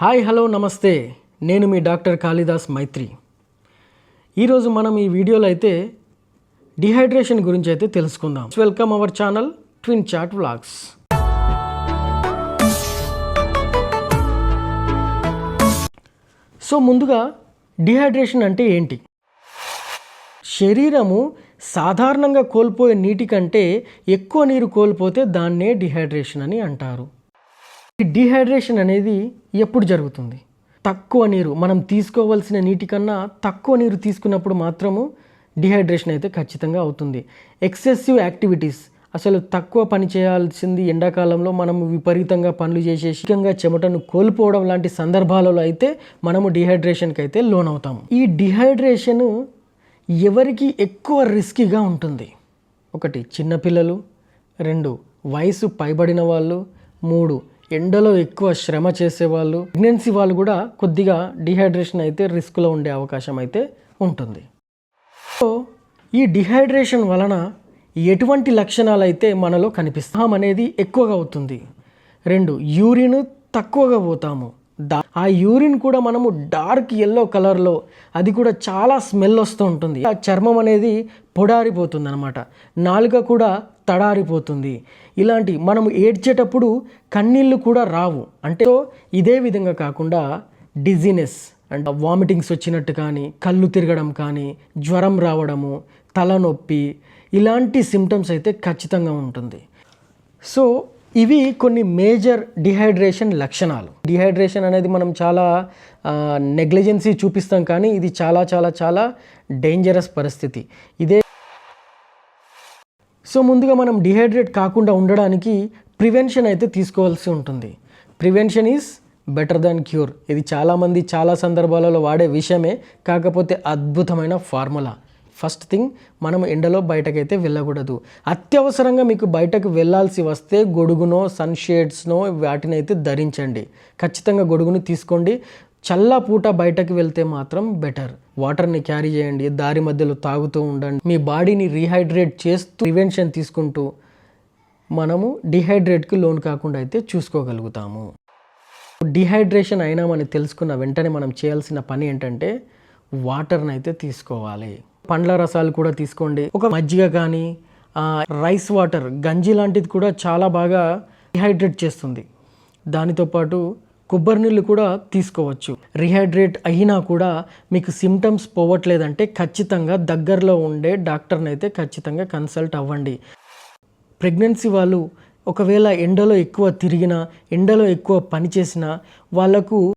Hi hello నమస్తే, నేను మీ doctor Kalidas మైత్రి. ఈరోజు మనం ఈ వీడియోలో అయితే డిహైడ్రేషన్ గురించి అయితే తెలుసుకుందాం. Welcome our channel twin chat vlogs. So ముందుగా డిహైడ్రేషన్ అంటే ఏంటి? శరీరము సాధారణంగా కోల్పోయే నీటి కంటే ఎక్కువ నీరు కోల్పోతే దాన్నే డిహైడ్రేషన్ అని అంటారు. ఈ డిహైడ్రేషన్ అనేది ఎప్పుడు జరుగుతుంది? తక్కువ నీరు, మనం తీసుకోవాల్సిన నీటి కన్నా తక్కువ నీరు తీసుకున్నప్పుడు మాత్రము డిహైడ్రేషన్ అయితే ఖచ్చితంగా అవుతుంది. ఎక్సెసివ్ యాక్టివిటీస్, అసలు తక్కువ పని చేయాల్సింది ఎండాకాలంలో మనము విపరీతంగా పనులు చేసేసి ముఖ్యంగా చెమటను కోల్పోవడం లాంటి సందర్భాలలో అయితే మనము డిహైడ్రేషన్కి అయితే లోనవుతాము. ఈ డిహైడ్రేషన్ ఎవరికి ఎక్కువ రిస్కీగా ఉంటుంది? 1 చిన్నపిల్లలు, 2 వయసు పైబడిన వాళ్ళు, 3 ఎండలో ఎక్కువ శ్రమ చేసేవాళ్ళు, ప్రెగ్నెన్సీ వాళ్ళు కూడా కొద్దిగా డిహైడ్రేషన్ అయితే రిస్క్లో ఉండే అవకాశం అయితే ఉంటుంది. సో ఈ డిహైడ్రేషన్ వలన ఎటువంటి లక్షణాలు అయితే మనలో కనిపిస్తాం అనేది ఎక్కువగా అవుతుంది. 2 యూరిన్ తక్కువగా పోతాము. ఆ యూరిన్ కూడా మనము డార్క్ ఎల్లో కలర్లో, అది కూడా చాలా స్మెల్ వస్తూ ఉంటుంది. ఆ చర్మం అనేది పొడారిపోతుంది అన్నమాట. నాలుక కూడా తడారిపోతుంది. ఇలాంటి మనము ఏడ్చేటప్పుడు కన్నీళ్ళు కూడా రావు. అంటే ఇదే విధంగా కాకుండా డిజీనెస్ అంటే వామిటింగ్స్ వచ్చినట్టు కానీ, కళ్ళు తిరగడం కానీ, జ్వరం రావడము, తలనొప్పి, ఇలాంటి సిమ్టమ్స్ అయితే ఖచ్చితంగా ఉంటుంది. సో ఇవి కొన్ని మేజర్ డిహైడ్రేషన్ లక్షణాలు. డిహైడ్రేషన్ అనేది మనం చాలా నెగ్లిజెన్సీ చూపిస్తాం, కానీ ఇది చాలా చాలా చాలా డేంజరస్ పరిస్థితి ఇదే. సో ముందుగా మనం డిహైడ్రేట్ కాకుండా ఉండడానికి ప్రివెన్షన్ అయితే తీసుకోవాల్సి ఉంటుంది. Prevention is better than cure. ఇది చాలామంది చాలా సందర్భాలలో వాడే విషయమే, కాకపోతే అద్భుతమైన ఫార్ములా. ఫస్ట్ థింగ్, మనం ఎండలో బయటకైతే వెళ్ళకూడదు. అత్యవసరంగా మీకు బయటకు వెళ్ళాల్సి వస్తే గొడుగునో సన్షేడ్స్నో వాటిని అయితే ధరించండి. ఖచ్చితంగా గొడుగును తీసుకోండి. చల్ల పూట బయటకు వెళ్తే మాత్రం బెటర్. వాటర్ని క్యారీ చేయండి, దారి మధ్యలో తాగుతూ ఉండండి. మీ బాడీని రీహైడ్రేట్ చేస్తూ ప్రివెన్షన్ తీసుకుంటూ మనము డిహైడ్రేట్కి లోన్ కాకుండా అయితే చూసుకోగలుగుతాము. డిహైడ్రేషన్ అయినామని తెలుసుకున్న వెంటనే మనం చేయాల్సిన పని ఏంటంటే వాటర్ని అయితే తీసుకోవాలి. పండ్ల రసాలు కూడా తీసుకోండి. ఒక మజ్జిగ కానీ, రైస్ వాటర్, గంజి లాంటిది కూడా చాలా బాగా డిహైడ్రేట్ చేస్తుంది. దానితో పాటు కొబ్బరి నీళ్ళు కూడా తీసుకోవచ్చు. రీహైడ్రేట్ అయినా కూడా మీకు సిమ్టమ్స్ పోవట్లేదంటే ఖచ్చితంగా దగ్గరలో ఉండే డాక్టర్ని అయితే ఖచ్చితంగా కన్సల్ట్ అవ్వండి. ప్రెగ్నెన్సీ వాళ్ళు ఒకవేళ ఎండలో ఎక్కువ తిరిగినా, ఎండలో ఎక్కువ పని చేసినా వాళ్ళకు